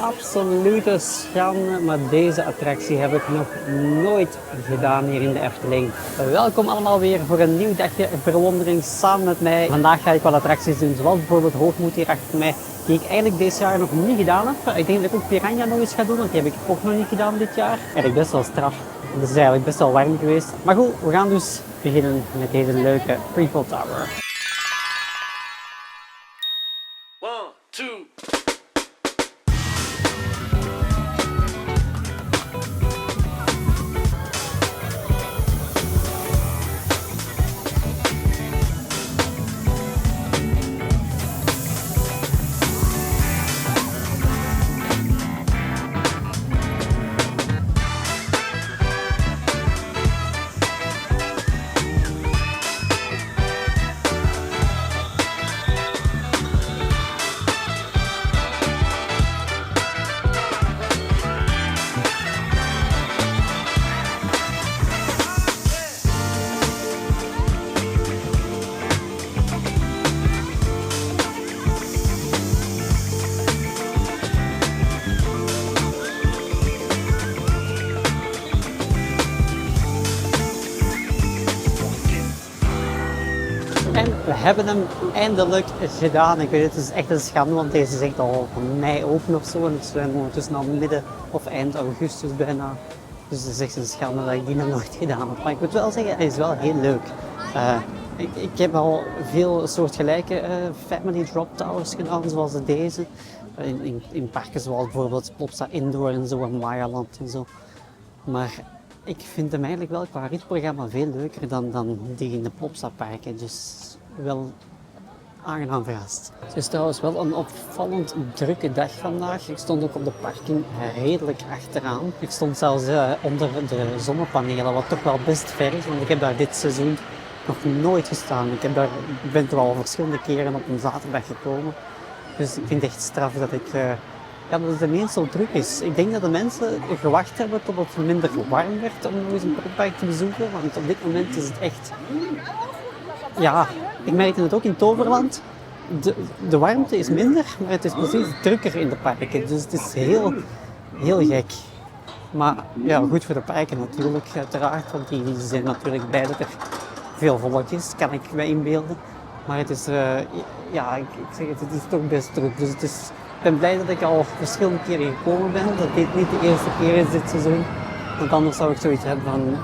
Absolute schande, maar deze attractie heb ik nog nooit gedaan hier in de Efteling. Welkom allemaal weer voor een nieuw dagje verwondering samen met mij. Vandaag ga ik wat attracties doen, zoals bijvoorbeeld Hoogmoed hier achter mij, die ik eigenlijk dit jaar nog niet gedaan heb. Ik denk dat ik ook Piranha nog eens ga doen, want die heb ik ook nog niet gedaan dit jaar. Eigenlijk best wel straf. Het is eigenlijk best wel warm geweest. Maar goed, we gaan dus beginnen met deze leuke Freefall Tower. One, two. En we hebben hem eindelijk gedaan. Ik weet het, is echt een schande, want deze is echt al van mei open of zo. En we zijn ondertussen al midden of eind augustus bijna. Dus het is echt een schande dat ik die nog nooit gedaan heb. Maar ik moet wel zeggen, hij is wel heel leuk. Ik heb al veel soortgelijke family drop towers gedaan, zoals deze. In parken zoals bijvoorbeeld Plopsa Indoor en zo, en Mayaland en zo. Maar ik vind hem eigenlijk wel qua ritprogramma veel leuker dan die in de Plopsa parken. Dus wel aangenaam verrast. Het is trouwens wel een opvallend drukke dag vandaag. Ik stond ook op de parking redelijk achteraan. Ik stond zelfs onder de zonnepanelen, wat toch wel best ver is, want ik heb daar dit seizoen nog nooit gestaan. Ik ben er al verschillende keren op een zaterdag gekomen. Dus ik vind het echt straf dat dat het ineens zo druk is. Ik denk dat de mensen gewacht hebben tot het minder warm werd om nog eens een pretpark te bezoeken. Want op dit moment is het echt... Ja, ik merkte het ook in Toverland. De warmte is minder, maar het is precies drukker in de parken. Dus het is heel, heel gek. Maar ja, goed voor de parken natuurlijk, uiteraard. Want die zijn natuurlijk blij dat er veel volk is, kan ik me inbeelden. Maar het is, ik zeg het is toch best druk. Dus ik ben blij dat ik al verschillende keren gekomen ben. Dat dit niet de eerste keer is dit seizoen. Want anders zou ik zoiets hebben van,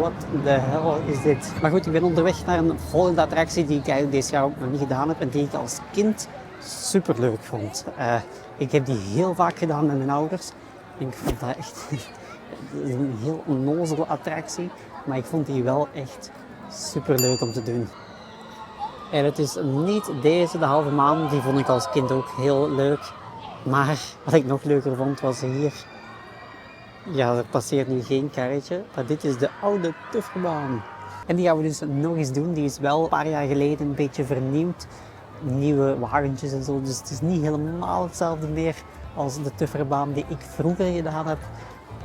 wat de hel is dit? Maar goed, ik ben onderweg naar een volgende attractie die ik eigenlijk dit jaar ook nog niet gedaan heb. En die ik als kind super leuk vond. Ik heb die heel vaak gedaan met mijn ouders. Ik vond dat echt een heel onnozele attractie. Maar ik vond die wel echt super leuk om te doen. En het is niet deze, de halve maan, die vond ik als kind ook heel leuk. Maar wat ik nog leuker vond was hier. Ja, er passeert nu geen karretje, maar dit is de oude Tufferbaan. En die gaan we dus nog eens doen. Die is wel een paar jaar geleden een beetje vernieuwd. Nieuwe wagentjes en zo, dus het is niet helemaal hetzelfde meer als de Tufferbaan die ik vroeger gedaan heb.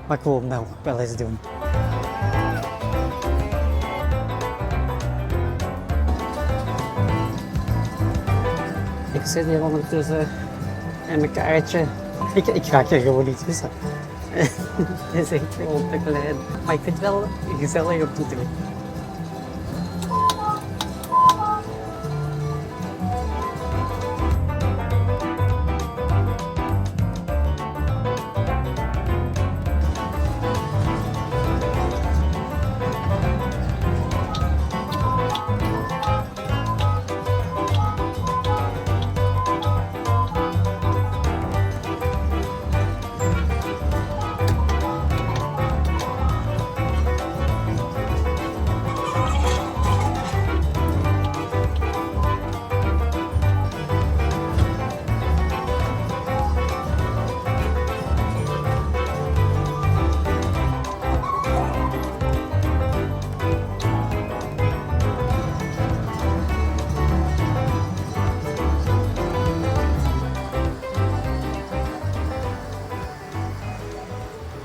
Maar ik wil hem wel eens doen. Ik zit hier ondertussen in mijn karretje. Ik raak er gewoon niet tussen. Het is echt gewoon te klein. Maar ik vind het wel gezellig om te doen.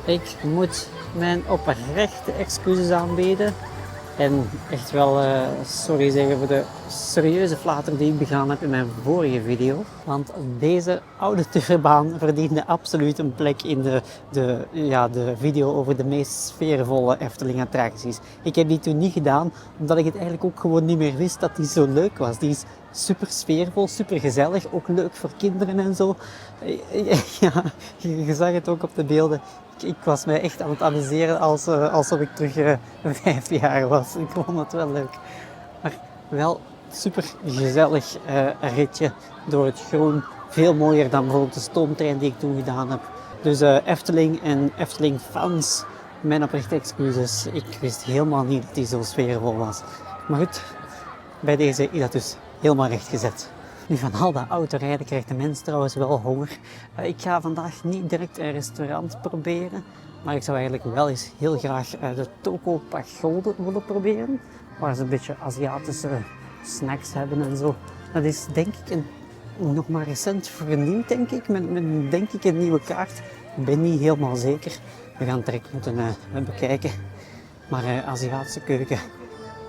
Ik moet mijn oprechte excuses aanbieden. En echt wel sorry zeggen voor de serieuze flater die ik begaan heb in mijn vorige video. Want deze oude turbaan verdiende absoluut een plek in de video over de meest sfeervolle Efteling attracties. Ik heb die toen niet gedaan, omdat ik het eigenlijk ook gewoon niet meer wist dat die zo leuk was. Die is super sfeervol, super gezellig, ook leuk voor kinderen en zo. Ja, je zag het ook op de beelden. Ik was mij echt aan het amuseren alsof ik terug 5 jaar was. Ik vond het wel leuk. Maar wel super gezellig ritje door het groen. Veel mooier dan bijvoorbeeld de stoomtrein die ik toen gedaan heb. Dus Efteling en Efteling fans, mijn oprechte excuses. Ik wist helemaal niet dat die zo sfeervol was. Maar goed, bij deze is dat dus helemaal rechtgezet. Nu, van al dat autorijden krijgt de mens trouwens wel honger. Ik ga vandaag niet direct een restaurant proberen, maar ik zou eigenlijk wel eens heel graag de Toko Pagode willen proberen, waar ze een beetje Aziatische snacks hebben en zo. Dat is denk ik nog maar recent vernieuwd, denk ik, met denk ik een nieuwe kaart. Ik ben niet helemaal zeker. We gaan het direct moeten bekijken. Maar Aziatische keuken,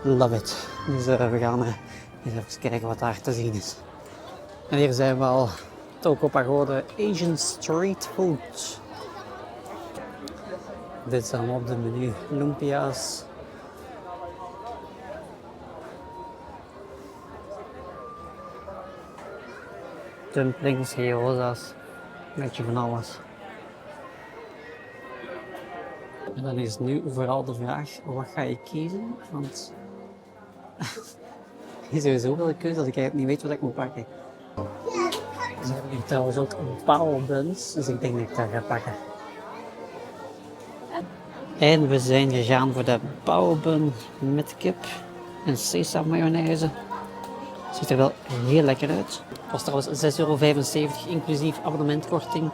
love it. Dus we gaan eens even kijken wat daar te zien is. En hier zijn we al, Toko Pagode Asian Street Food. Dit is allemaal op de menu. Lumpia's. Dumplings, gyoza's, een beetje van alles. En dan is nu vooral de vraag, wat ga je kiezen? Want er is sowieso wel een keuze dat ik eigenlijk niet weet wat ik moet pakken. Ze hebben hier trouwens ook een paalbuns, dus ik denk dat ik dat ga pakken. En we zijn gegaan voor de paalbun met kip en sesam mayonaise. Ziet er wel heel lekker uit. Het was trouwens €6,75 inclusief abonnementkorting.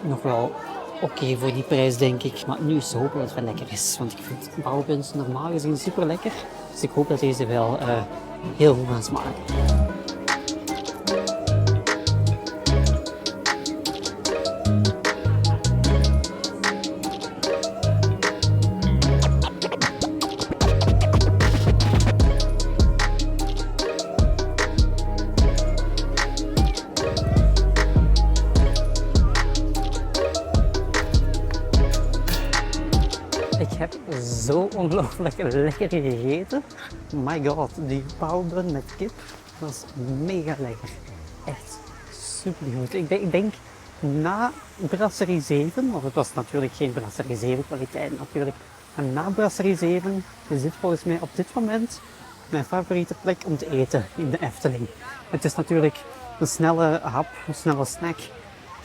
Nog wel oké voor die prijs, denk ik. Maar nu is het hopen dat het wel lekker is. Want ik vind paalbuns normaal gezien super lekker. Dus ik hoop dat deze wel heel goed gaan smaken. Ik heb zo ongelooflijk lekker gegeten. My god, die paalbun met kip was mega lekker. Echt super goed. Ik denk na Brasserie 7, want het was natuurlijk geen Brasserie 7 kwaliteit natuurlijk. Maar na Brasserie 7 is dit volgens mij op dit moment mijn favoriete plek om te eten in de Efteling. Het is natuurlijk een snelle hap, een snelle snack.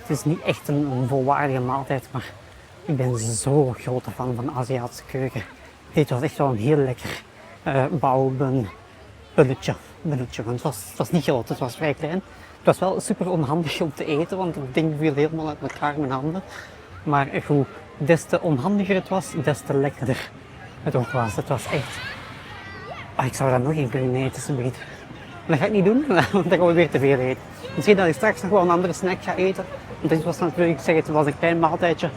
Het is niet echt een volwaardige maaltijd, maar ik ben zo grote fan van Aziatische keuken. Dit was echt wel een heel lekker bunnetje. Want het was niet groot, het was vrij klein. Het was wel super onhandig om te eten, want het ding viel helemaal uit elkaar mijn handen. Maar goed, des te onhandiger het was, des te lekkerder het ook was. Het was echt... ik zou daar nog één kunnen eten, alsjeblieft. Dat ga ik niet doen, want dan gaan we weer te veel eten. Misschien dat ik straks nog wel een andere snack ga eten. Want dit was natuurlijk, ik zeg het was een klein maaltijdje.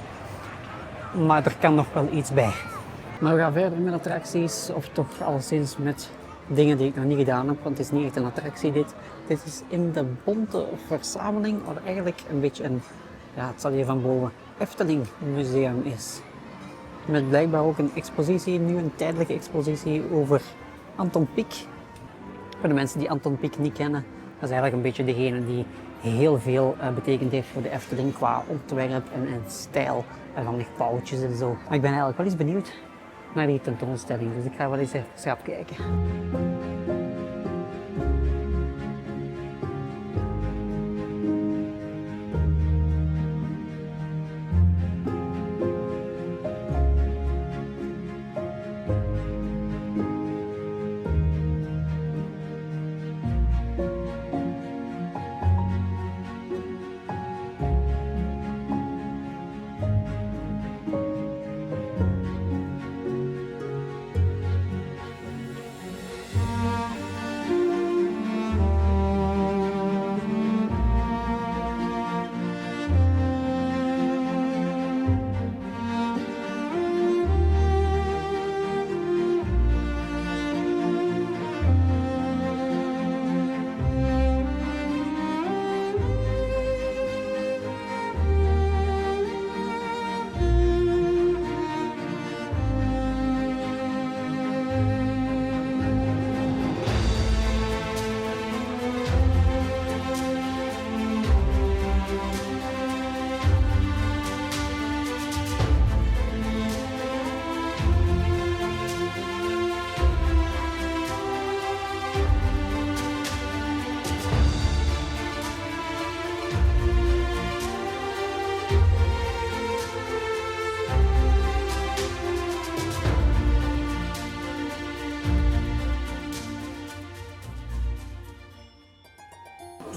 Maar er kan nog wel iets bij. Maar we gaan verder met attracties, of toch alleszins met dingen die ik nog niet gedaan heb, want het is niet echt een attractie dit. Dit is in de bonte verzameling, wat eigenlijk een beetje een, het zal hier van boven, Efteling museum is. Met blijkbaar ook een expositie, nu een tijdelijke expositie over Anton Pieck. Voor de mensen die Anton Pieck niet kennen, dat is eigenlijk een beetje degene die heel veel betekend heeft voor de Efteling qua ontwerp en stijl. En van echt pauwtjes en zo. Maar ik ben eigenlijk wel eens benieuwd naar die tentoonstelling, dus ik ga wel eens even schrap kijken.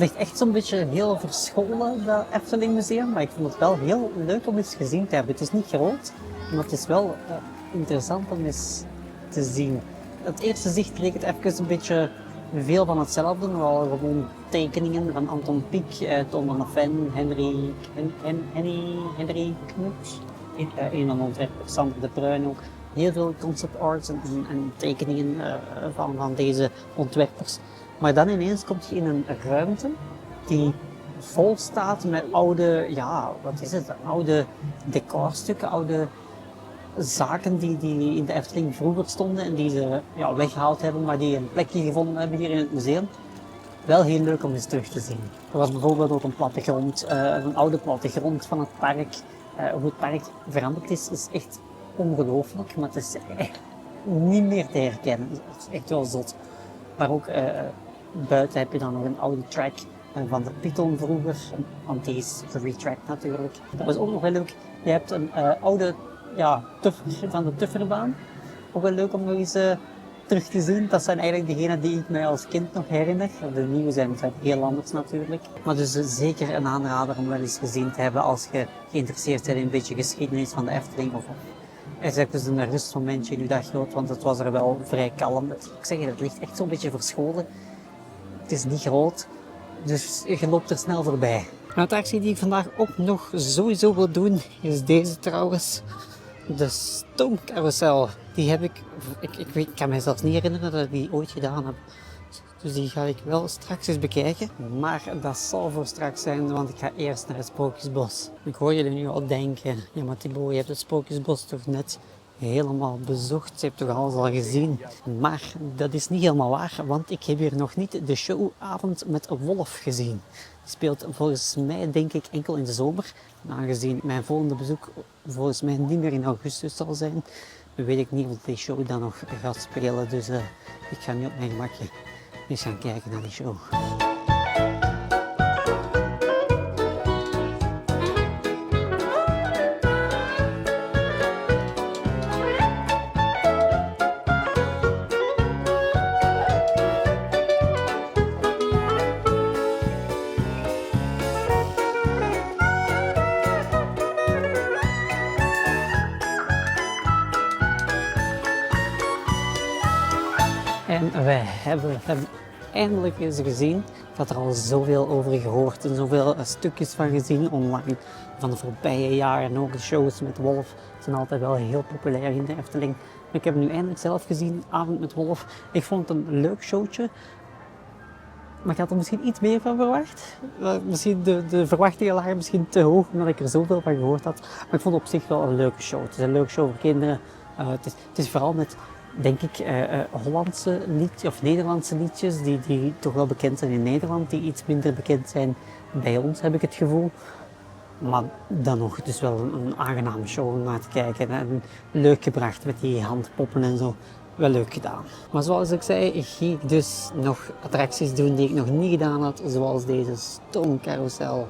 ligt echt zo'n beetje heel verscholen, dat Efteling Museum, maar ik vond het wel heel leuk om eens gezien te hebben. Het is niet groot, maar het is wel interessant om eens te zien. Het eerste zicht leek het even een beetje veel van hetzelfde, wel gewoon tekeningen van Anton Pieck, Tom van Ven, Henry Knut, een van de ontwerpers, Sander de Bruin ook. Heel veel concept arts en tekeningen van deze ontwerpers. Maar dan ineens komt je in een ruimte die vol staat met oude, ja, wat is het, oude decorstukken, oude zaken die in de Efteling vroeger stonden en die ze weggehaald hebben, maar die een plekje gevonden hebben hier in het museum. Wel heel leuk om eens terug te zien. Er was bijvoorbeeld ook een plattegrond, een oude plattegrond van het park. Hoe het park veranderd is echt ongelooflijk, maar het is echt niet meer te herkennen. Het is echt wel zot. Maar ook buiten heb je dan nog een oude track van de Python vroeger, want die is geretracked natuurlijk. Dat was ook nog wel leuk. Je hebt een oude tuffer van de Tufferbaan. Ook wel leuk om nog eens terug te zien. Dat zijn eigenlijk degenen die ik mij als kind nog herinner. De nieuwe zijn heel anders natuurlijk. Maar dus zeker een aanrader om wel eens gezien te hebben als je geïnteresseerd bent in een beetje geschiedenis van de Efteling. Of er is dus een rustmomentje in je dagloop, want het was er wel vrij kalm. Ik zeg het ligt echt zo'n beetje verscholen. Het is niet groot, dus je loopt er snel voorbij. Een attractie die ik vandaag ook nog sowieso wil doen, is deze trouwens. De stoomcarousel. Die heb ik kan me zelfs niet herinneren dat ik die ooit gedaan heb. Dus die ga ik wel straks eens bekijken. Maar dat zal voor straks zijn, want ik ga eerst naar het Sprookjesbos. Ik hoor jullie nu al denken, ja maar Thibaut, je hebt het Sprookjesbos toch net helemaal bezocht. Je hebt toch alles al gezien. Maar dat is niet helemaal waar, want ik heb hier nog niet de showavond met Wolf gezien. Die speelt volgens mij denk ik enkel in de zomer. Aangezien mijn volgende bezoek volgens mij niet meer in augustus zal zijn, weet ik niet of die show dan nog gaat spelen. Dus ik ga nu op mijn gemakje eens gaan kijken naar die show. En wij hebben eindelijk eens gezien. Ik had er al zoveel over gehoord en zoveel stukjes van gezien online. Van de voorbije jaren ook de shows met Wolf zijn altijd wel heel populair in de Efteling. Ik heb hem nu eindelijk zelf gezien, Avond met Wolf. Ik vond het een leuk showtje. Maar ik had er misschien iets meer van verwacht. Misschien de verwachtingen lagen misschien te hoog, omdat ik er zoveel van gehoord had. Maar ik vond het op zich wel een leuke show. Het is een leuke show voor kinderen. Het is vooral met, denk ik, Hollandse liedjes of Nederlandse liedjes die toch wel bekend zijn in Nederland, die iets minder bekend zijn bij ons, heb ik het gevoel. Maar dan nog, het is wel een aangename show om naar te kijken en leuk gebracht met die handpoppen en zo. Wel leuk gedaan. Maar zoals ik zei, ga ik dus nog attracties doen die ik nog niet gedaan had, zoals deze stoomcarousel.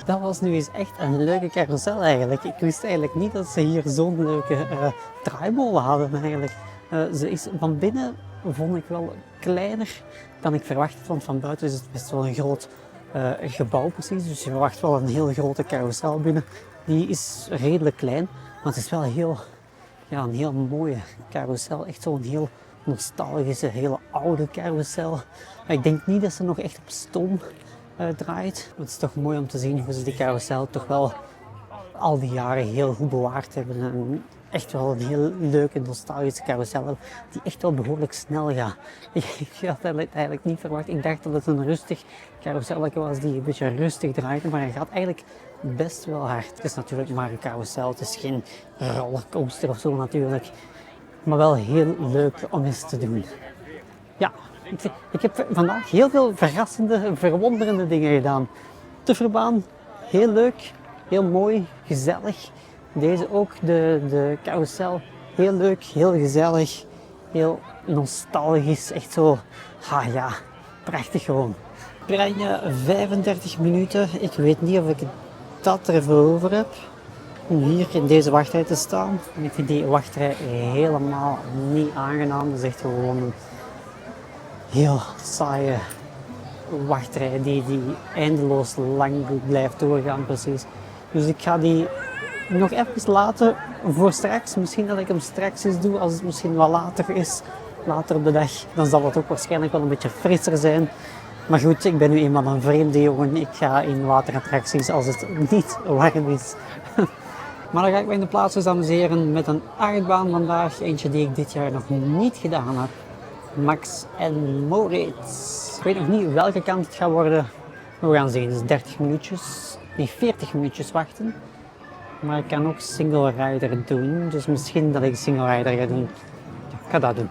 Dat was nu eens echt een leuke carousel eigenlijk. Ik wist eigenlijk niet dat ze hier zo'n leuke draaimolen hadden eigenlijk. Ze is van binnen, vond ik wel kleiner dan ik verwacht had, want van buiten is het best wel een groot gebouw precies. Dus je verwacht wel een heel grote carousel binnen. Die is redelijk klein, maar het is wel een heel mooie carousel. Echt zo'n heel nostalgische, hele oude carousel. Ik denk niet dat ze nog echt op stoom draait. Het is toch mooi om te zien hoe ze die carousel toch wel al die jaren heel goed bewaard hebben. En echt wel een heel leuke nostalgische carousel hebben, die echt wel behoorlijk snel gaat. Ik had het eigenlijk niet verwacht. Ik dacht dat het een rustig carousel was die een beetje rustig draait, maar hij gaat eigenlijk best wel hard. Het is natuurlijk maar een carousel, het is geen rollercoaster of zo natuurlijk. Maar wel heel leuk om eens te doen. Ja, ik heb vandaag heel veel verrassende, verwonderende dingen gedaan. Tufferbaan, heel leuk, heel mooi, gezellig. Deze ook, de carousel, heel leuk, heel gezellig, heel nostalgisch. Echt zo, ja, prachtig gewoon. Piranha 35 minuten, ik weet niet of ik dat ervoor over heb om hier in deze wachtrij te staan. Ik vind die wachtrij helemaal niet aangenaam. Dat is echt gewoon een heel saaie wachtrij die eindeloos lang blijft doorgaan precies. Dus ik ga die nog even laten voor straks. Misschien dat ik hem straks eens doe als het misschien wat later is. Later op de dag. Dan zal het ook waarschijnlijk wel een beetje frisser zijn. Maar goed, ik ben nu eenmaal een vreemde jongen. Ik ga in waterattracties als het niet warm is. Maar dan ga ik mij in de plaats eens amuseren met een achtbaan vandaag. Eentje die ik dit jaar nog niet gedaan heb. Max en Moritz. Ik weet nog niet welke kant het gaat worden. We gaan zien, dus 30 minuutjes, nee 40 minuutjes wachten. Maar ik kan ook single rider doen. Dus misschien dat ik single rider ga doen. Ja, ik ga dat doen.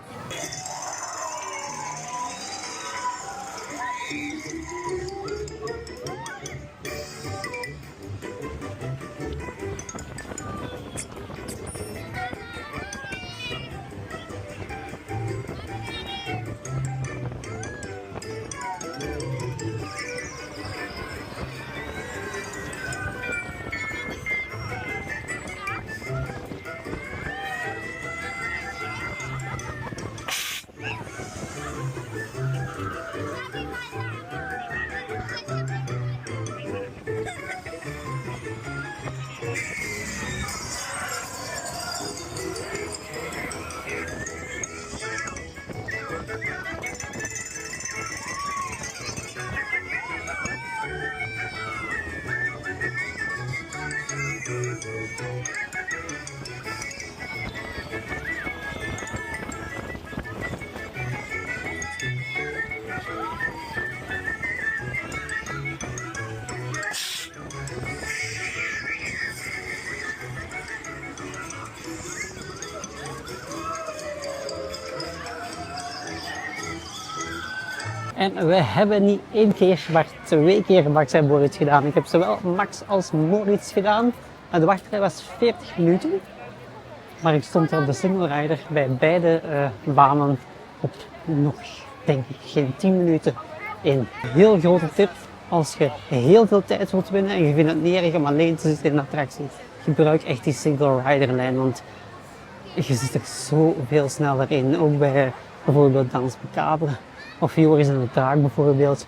En we hebben niet 1 keer, maar 2 keer Max en Moritz gedaan. Ik heb zowel Max als Moritz gedaan. De wachtrij was 40 minuten. Maar ik stond er op de single rider bij beide banen op nog, denk ik, geen 10 minuten in. Heel grote tip, als je heel veel tijd wilt winnen en je vindt het niet erg om alleen te zitten in de attractie, gebruik echt die single rider lijn, want je zit er zoveel sneller in. Ook bij bijvoorbeeld Dans Macabre of Joris en de Draak bijvoorbeeld.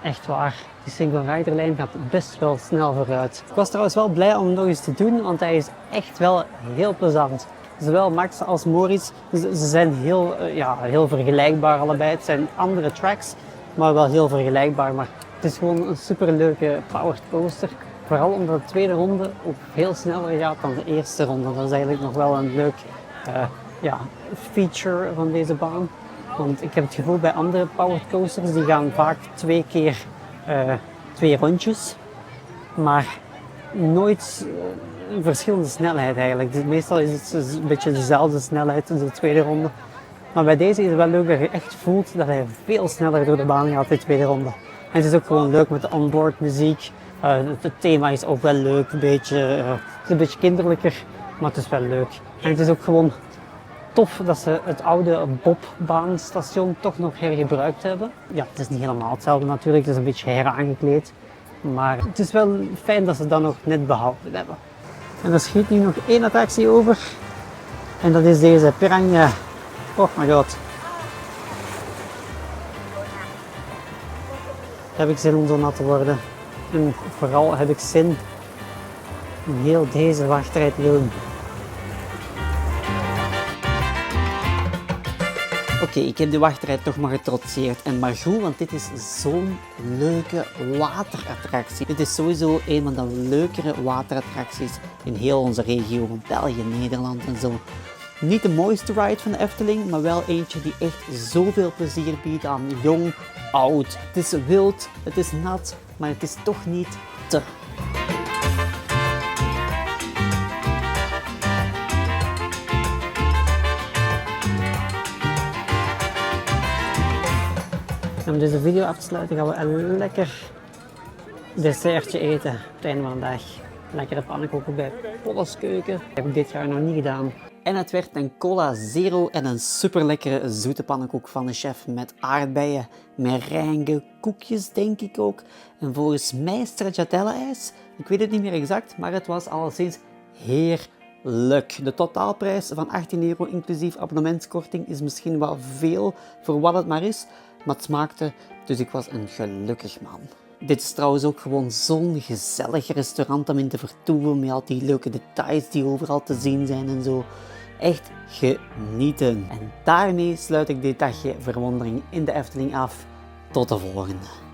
Echt waar, die single rider lijn gaat best wel snel vooruit. Ik was trouwens wel blij om hem nog eens te doen, want hij is echt wel heel plezant. Zowel Max als Moritz, ze zijn heel vergelijkbaar allebei. Het zijn andere tracks, maar wel heel vergelijkbaar. Maar het is gewoon een superleuke powered coaster. Vooral omdat de tweede ronde ook veel sneller gaat dan de eerste ronde. Dat is eigenlijk nog wel een leuk feature van deze baan. Want ik heb het gevoel bij andere powered coasters, die gaan vaak 2 keer 2 rondjes. Maar nooit een verschillende snelheid eigenlijk. Dus meestal is het een beetje dezelfde snelheid in de tweede ronde. Maar bij deze is het wel leuk dat je echt voelt dat hij veel sneller door de baan gaat in de tweede ronde. En het is ook gewoon leuk met de onboard muziek. Het thema is ook wel leuk, het is een beetje kinderlijker, maar het is wel leuk. En het is ook gewoon tof dat ze het oude Bobbaanstation toch nog hergebruikt hebben. Ja, het is niet helemaal hetzelfde natuurlijk, het is een beetje heraangekleed. Maar het is wel fijn dat ze dat nog net behouden hebben. En er schiet nu nog 1 attractie over. En dat is deze Piranha. Oh my god. Heb ik zin om zo nat te worden. En vooral heb ik zin om heel deze wachtrij te doen. Oké, ik heb de wachtrij toch maar getrotseerd. En maar goed, want dit is zo'n leuke waterattractie. Dit is sowieso een van de leukere waterattracties in heel onze regio van België, Nederland en zo. Niet de mooiste ride van de Efteling, maar wel eentje die echt zoveel plezier biedt aan jong, oud. Het is wild, het is nat, maar het is toch niet te. En om deze video af te sluiten gaan we een lekker dessertje eten op het einde van de dag. Lekkere pannenkoeken bij Polles Keuken. Dat heb ik dit jaar nog niet gedaan. En het werd een cola zero en een super lekkere zoete pannenkoek van de chef met aardbeien, merengue, koekjes denk ik ook. En volgens mij stracciatella-ijs. Ik weet het niet meer exact, maar het was alleszins heerlijk. De totaalprijs van €18 inclusief abonnementskorting is misschien wel veel voor wat het maar is. Maar het smaakte, dus ik was een gelukkig man. Dit is trouwens ook gewoon zo'n gezellig restaurant om in te vertoeven met al die leuke details die overal te zien zijn en zo. Echt genieten. En daarmee sluit ik dit dagje verwondering in de Efteling af. Tot de volgende.